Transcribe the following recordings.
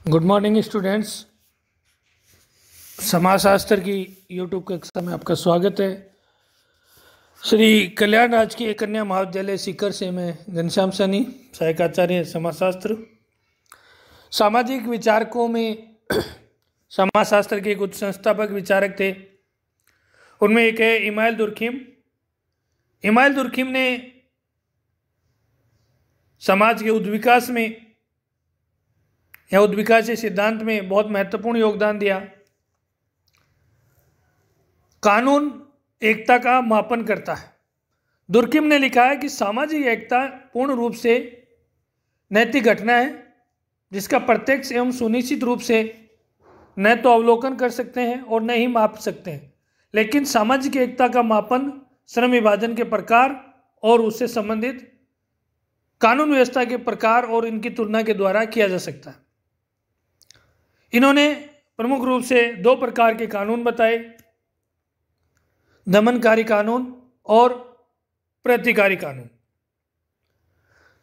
Good morning students. समाजशास्त्र की YouTube कक्षा में आपका स्वागत है। श्री कल्याण राजकीय कन्या महाविद्यालय सीकर से मैं घनश्याम सैनी, सहायक आचार्य समाजशास्त्र। सामाजिक विचारकों में समाजशास्त्र के कुछ संस्थापक विचारक थे। उनमें एक है इमाइल दुर्खिम। इमाइल दुर्खिम ने समाज के उद्विकास में या उद्विकास सिद्धांत में बहुत महत्वपूर्ण योगदान दिया। कानून एकता का मापन करता है। दुर्खिम ने लिखा है कि सामाजिक एकता पूर्ण रूप से नैतिक घटना है जिसका प्रत्यक्ष एवं सुनिश्चित रूप से न तो अवलोकन कर सकते हैं और न ही माप सकते हैं, लेकिन सामाजिक एकता का मापन श्रम विभाजन के प्रकार और उससे संबंधित कानून व्यवस्था के प्रकार और इनकी तुलना के द्वारा किया जा सकता है। इन्होंने प्रमुख रूप से दो प्रकार के कानून बताए, दमनकारी कानून और प्रतिकारी कानून।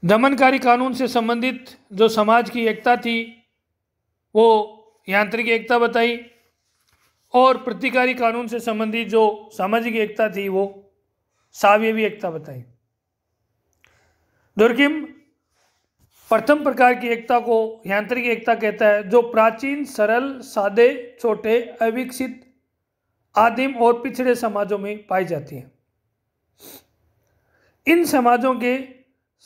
दमनकारी कानून से संबंधित जो समाज की एकता थी वो यांत्रिक एकता बताई, और प्रतिकारी कानून से संबंधित जो सामाजिक एकता थी वो सावयवी एकता बताई। दुर्खिम प्रथम प्रकार की एकता को यांत्रिक एकता कहता है, जो प्राचीन, सरल, सादे, छोटे, अविकसित, आदिम और पिछड़े समाजों में पाई जाती है। इन समाजों के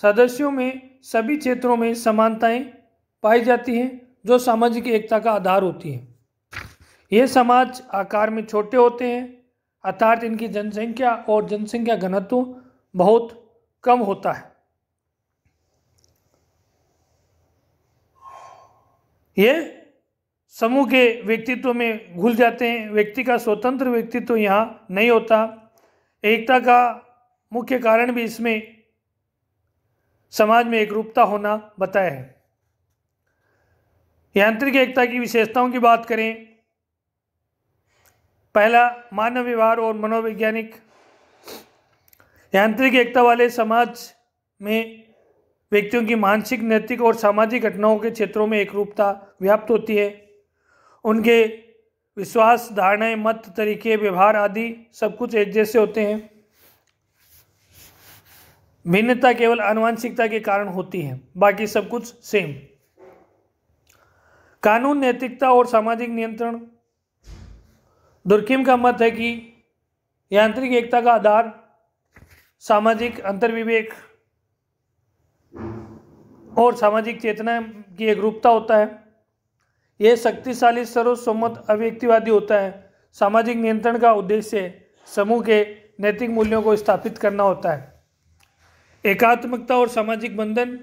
सदस्यों में सभी क्षेत्रों में समानताएं पाई जाती हैं जो सामाजिक एकता का आधार होती हैं। ये समाज आकार में छोटे होते हैं, अर्थात इनकी जनसंख्या और जनसंख्या घनत्व बहुत कम होता है। ये समूह के व्यक्तित्व में घुल जाते हैं। व्यक्ति का स्वतंत्र व्यक्तित्व यहाँ नहीं होता। एकता का मुख्य कारण भी इसमें समाज में एकरूपता होना बताया है। यांत्रिक एकता की विशेषताओं की बात करें, पहला मानव व्यवहार और मनोवैज्ञानिक। यांत्रिक एकता वाले समाज में व्यक्तियों की मानसिक, नैतिक और सामाजिक घटनाओं के क्षेत्रों में एकरूपता व्याप्त होती है। उनके विश्वास, धारणाएं, मत, तरीके, व्यवहार आदि सब कुछ एक जैसे होते हैं। भिन्नता केवल आनुवंशिकता के कारण होती है, बाकी सब कुछ सेम। कानून, नैतिकता और सामाजिक नियंत्रण। दुर्खिम का मत है कि यांत्रिक एकता का आधार सामाजिक अंतर्विवेक और सामाजिक चेतना की एकरूपता होता है। यह शक्तिशाली, सर्वसम्मत, अव्यक्तिवादी होता है। सामाजिक नियंत्रण का उद्देश्य समूह के नैतिक मूल्यों को स्थापित करना होता है। एकात्मकता और सामाजिक बंधन।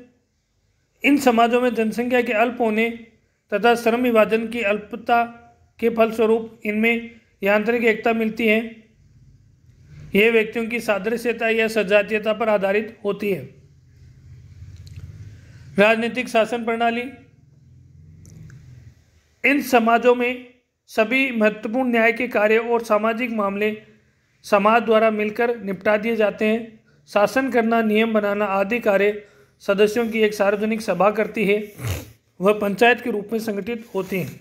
इन समाजों में जनसंख्या के अल्प होने तथा श्रम विभाजन की अल्पता के फलस्वरूप इनमें यांत्रिक एकता मिलती है। यह व्यक्तियों की सादृश्यता या सजातीयता पर आधारित होती है। राजनीतिक शासन प्रणाली। इन समाजों में सभी महत्वपूर्ण न्याय के कार्य और सामाजिक मामले समाज द्वारा मिलकर निपटा दिए जाते हैं। शासन करना, नियम बनाना आदि कार्य सदस्यों की एक सार्वजनिक सभा करती है। वह पंचायत के रूप में संगठित होती हैं।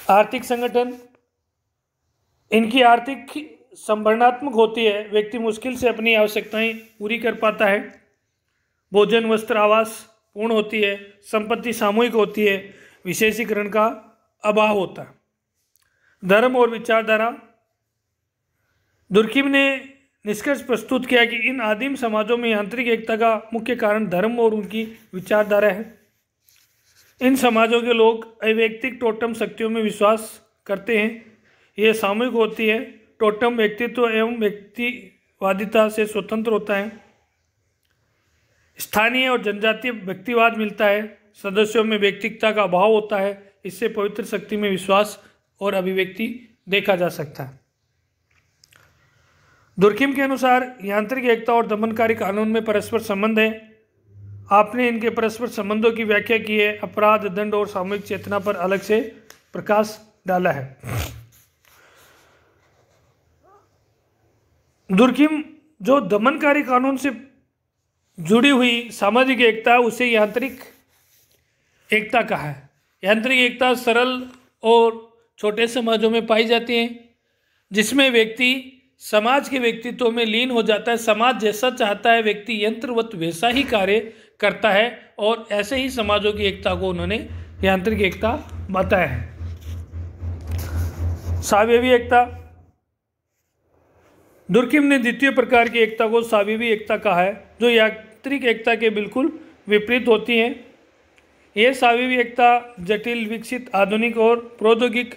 आर्थिक संगठन। इनकी आर्थिक संभरणात्मक होती है। व्यक्ति मुश्किल से अपनी आवश्यकताएं पूरी कर पाता है। भोजन, वस्त्र, आवास पूर्ण होती है। संपत्ति सामूहिक होती है। विशेषीकरण का अभाव होता है। धर्म और विचारधारा। दुर्खिम ने निष्कर्ष प्रस्तुत किया कि इन आदिम समाजों में यांत्रिक एकता का मुख्य कारण धर्म और उनकी विचारधारा है। इन समाजों के लोग अवैयक्तिक टोटम शक्तियों में विश्वास करते हैं। यह सामूहिक होती है। टोटम व्यक्तित्व एवं व्यक्तिवादिता से स्वतंत्र होता है। स्थानीय और जनजातीय व्यक्तिवाद मिलता है। सदस्यों में व्यक्तिगतता का अभाव होता है। इससे पवित्र शक्ति में विश्वास और अभिव्यक्ति देखा जा सकता है। दुर्खिम के अनुसार यांत्रिक एकता और दमनकारी कानून में परस्पर संबंध है। आपने इनके परस्पर संबंधों की व्याख्या की है। अपराध, दंड और सामूहिक चेतना पर अलग से प्रकाश डाला है। दुर्खिम जो दमनकारी कानून से जुड़ी हुई सामाजिक एकता उसे यांत्रिक एकता कहा है। यांत्रिक एकता सरल और छोटे समाजों में पाई जाती है, जिसमें व्यक्ति समाज के व्यक्तित्व में लीन हो जाता है। समाज जैसा चाहता है व्यक्ति यंत्रवत वैसा ही कार्य करता है, और ऐसे ही समाजों की एकता को उन्होंने यांत्रिक एकता बताया है। सावयवी एकता, दुर्किम ने द्वितीय प्रकार की एकता को सावयवी एकता कहा है, जो यांत्रिक एकता के बिल्कुल विपरीत होती है। यह सावयवी एकता जटिल, विकसित, आधुनिक और प्रौद्योगिक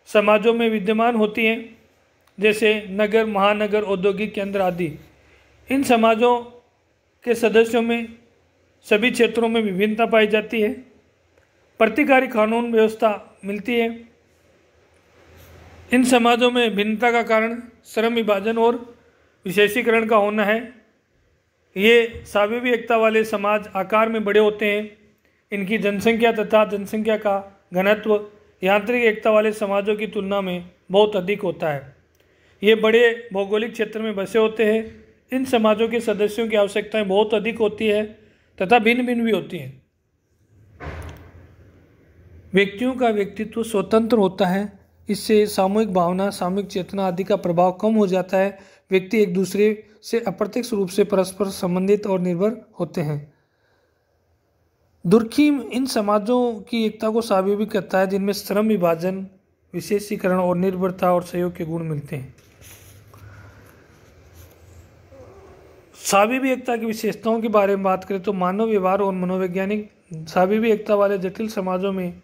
समाजों में विद्यमान होती हैं, जैसे नगर, महानगर, औद्योगिक केंद्र आदि। इन समाजों के सदस्यों में सभी क्षेत्रों में विभिन्नता पाई जाती है। प्रतिकारी कानून व्यवस्था मिलती है। इन समाजों में भिन्नता का कारण श्रम विभाजन और विशेषीकरण का होना है। ये सावयवी एकता वाले समाज आकार में बड़े होते हैं। इनकी जनसंख्या तथा जनसंख्या का घनत्व यांत्रिक एकता वाले समाजों की तुलना में बहुत अधिक होता है। ये बड़े भौगोलिक क्षेत्र में बसे होते हैं। इन समाजों के सदस्यों की आवश्यकताएं बहुत अधिक होती है तथा भिन्न भिन्न भी होती हैं। व्यक्तियों का व्यक्तित्व स्वतंत्र होता है। इससे सामूहिक भावना, सामूहिक चेतना आदि का प्रभाव कम हो जाता है। व्यक्ति एक दूसरे से अप्रत्यक्ष रूप से परस्पर संबंधित और निर्भर होते हैं। दुर्किम इन समाजों की एकता को सावयवी कहता है, जिनमें श्रम विभाजन, विशेषीकरण और निर्भरता और सहयोग के गुण मिलते हैं। सावयवी एकता की विशेषताओं के बारे में बात करें तो मानव व्यवहार और मनोवैज्ञानिक। सावयवी एकता वाले जटिल समाजों में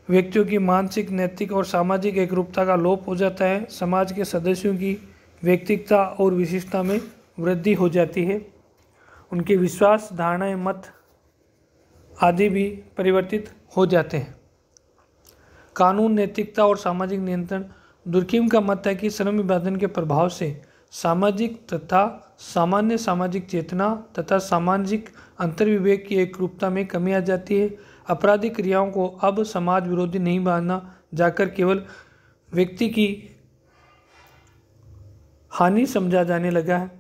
व्यक्तियों की मानसिक, नैतिक और सामाजिक एकरूपता का लोप हो जाता है। समाज के सदस्यों की व्यक्तिगतता और विशिष्टता में वृद्धि हो जाती है। उनके विश्वास, धारणाएं, मत आदि भी परिवर्तित हो जाते हैं। कानून, नैतिकता और सामाजिक नियंत्रण। दुर्किम का मत है कि श्रम विभाजन के प्रभाव से सामाजिक तथा सामान्य सामाजिक चेतना तथा सामाजिक अंतर्विवेक की एकरूपता में कमी आ जाती है। आपराधिक क्रियाओं को अब समाज विरोधी नहीं माना जाकर केवल व्यक्ति की हानि समझा जाने लगा है।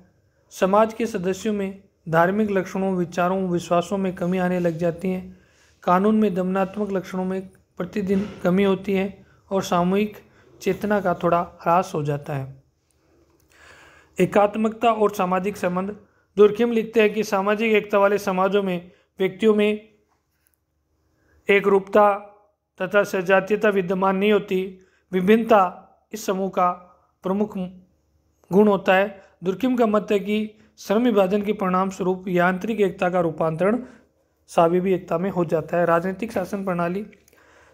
समाज के सदस्यों में धार्मिक लक्षणों, विचारों, विश्वासों में कमी आने लग जाती है। कानून में दमनात्मक लक्षणों में प्रतिदिन कमी होती है और सामूहिक चेतना का थोड़ा ह्रास हो जाता है। एकात्मकता और सामाजिक संबंध। दुर्किम लिखते हैं कि सामाजिक एकता वाले समाजों में व्यक्तियों में एकरूपता तथा सजातीयता विद्यमान नहीं होती। विभिन्नता इस समूह का प्रमुख गुण होता है। दुर्किम का मत है कि श्रम विभाजन के परिणाम स्वरूप यांत्रिक एकता का रूपांतरण सावयवी एकता में हो जाता है। राजनीतिक शासन प्रणाली।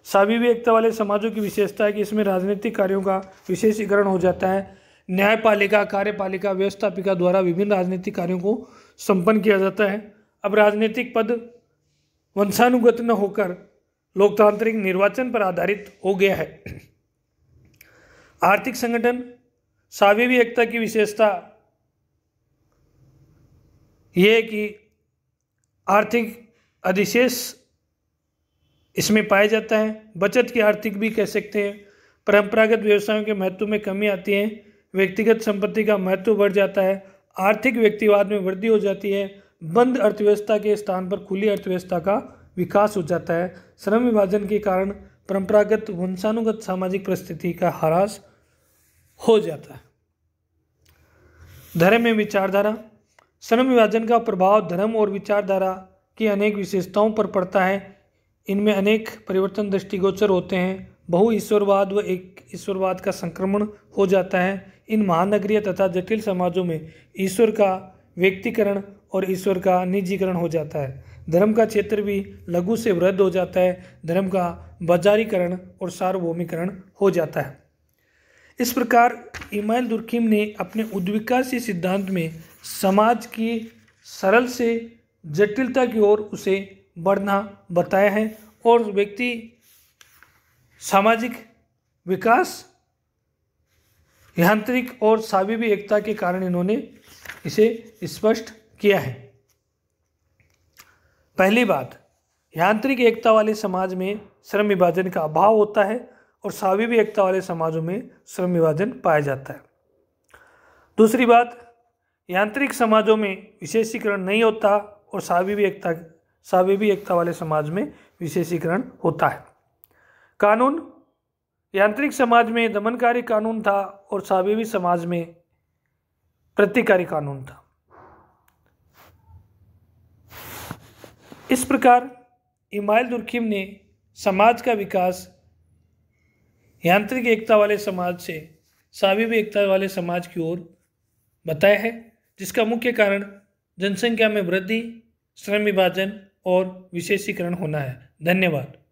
सावयवी एकता वाले समाजों की विशेषता है कि इसमें राजनीतिक कार्यों का विशेषीकरण हो जाता है। न्यायपालिका, कार्यपालिका, व्यवस्थापिका द्वारा विभिन्न राजनीतिक कार्यों को संपन्न किया जाता है। अब राजनीतिक पद वंशानुगत न होकर लोकतांत्रिक निर्वाचन पर आधारित हो गया है। आर्थिक संगठन। सावयवी एकता की विशेषता यह है कि आर्थिक अधिशेष इसमें पाया जाता है। बचत की आर्थिक भी कह सकते हैं। परंपरागत व्यवसायों के महत्व में कमी आती है। व्यक्तिगत संपत्ति का महत्व बढ़ जाता है। आर्थिक व्यक्तिवाद में वृद्धि हो जाती है। बंद अर्थव्यवस्था के स्थान पर खुली अर्थव्यवस्था का विकास हो जाता है। श्रम विभाजन के कारण परंपरागत वंशानुगत सामाजिक परिस्थिति का ह्रास हो जाता है। धर्म में विचारधारा। श्रम विभाजन का प्रभाव धर्म और विचारधारा की अनेक विशेषताओं पर पड़ता है। इनमें अनेक परिवर्तन दृष्टिगोचर होते हैं। बहु ईश्वरवाद व एक ईश्वरवाद का संक्रमण हो जाता है। इन महानगरीय तथा जटिल समाजों में ईश्वर का व्यक्तिकरण और ईश्वर का निजीकरण हो जाता है। धर्म का क्षेत्र भी लघु से वृद्ध हो जाता है। धर्म का बाजारीकरण और सार्वभौमिकरण हो जाता है। इस प्रकार इमानुएल दुर्किम ने अपने उद्विकासी सिद्धांत में समाज की सरल से जटिलता की ओर उसे बढ़ना बताया है और व्यक्ति सामाजिक विकास, यांत्रिक और सावयवी एकता के कारण इन्होंने इसे स्पष्ट किया है। पहली बात, यांत्रिक एकता वाले समाज में श्रम विभाजन का अभाव होता है और सावयवी एकता वाले समाजों में श्रम विभाजन पाया जाता है। दूसरी बात, यांत्रिक समाजों में विशेषीकरण नहीं होता और स्वाभिवी एकता वाले समाज में विशेषीकरण होता है। कानून, यांत्रिक समाज में दमनकारी कानून था और स्वाभिवी समाज में प्रतिकारी कानून था। इस प्रकार इमाइल दुर्खिम ने समाज का विकास यांत्रिक एकता वाले समाज से स्वाभिवी एकता वाले समाज की ओर बताया है, जिसका मुख्य कारण जनसंख्या में वृद्धि, श्रम विभाजन और विशेषीकरण होना है। धन्यवाद।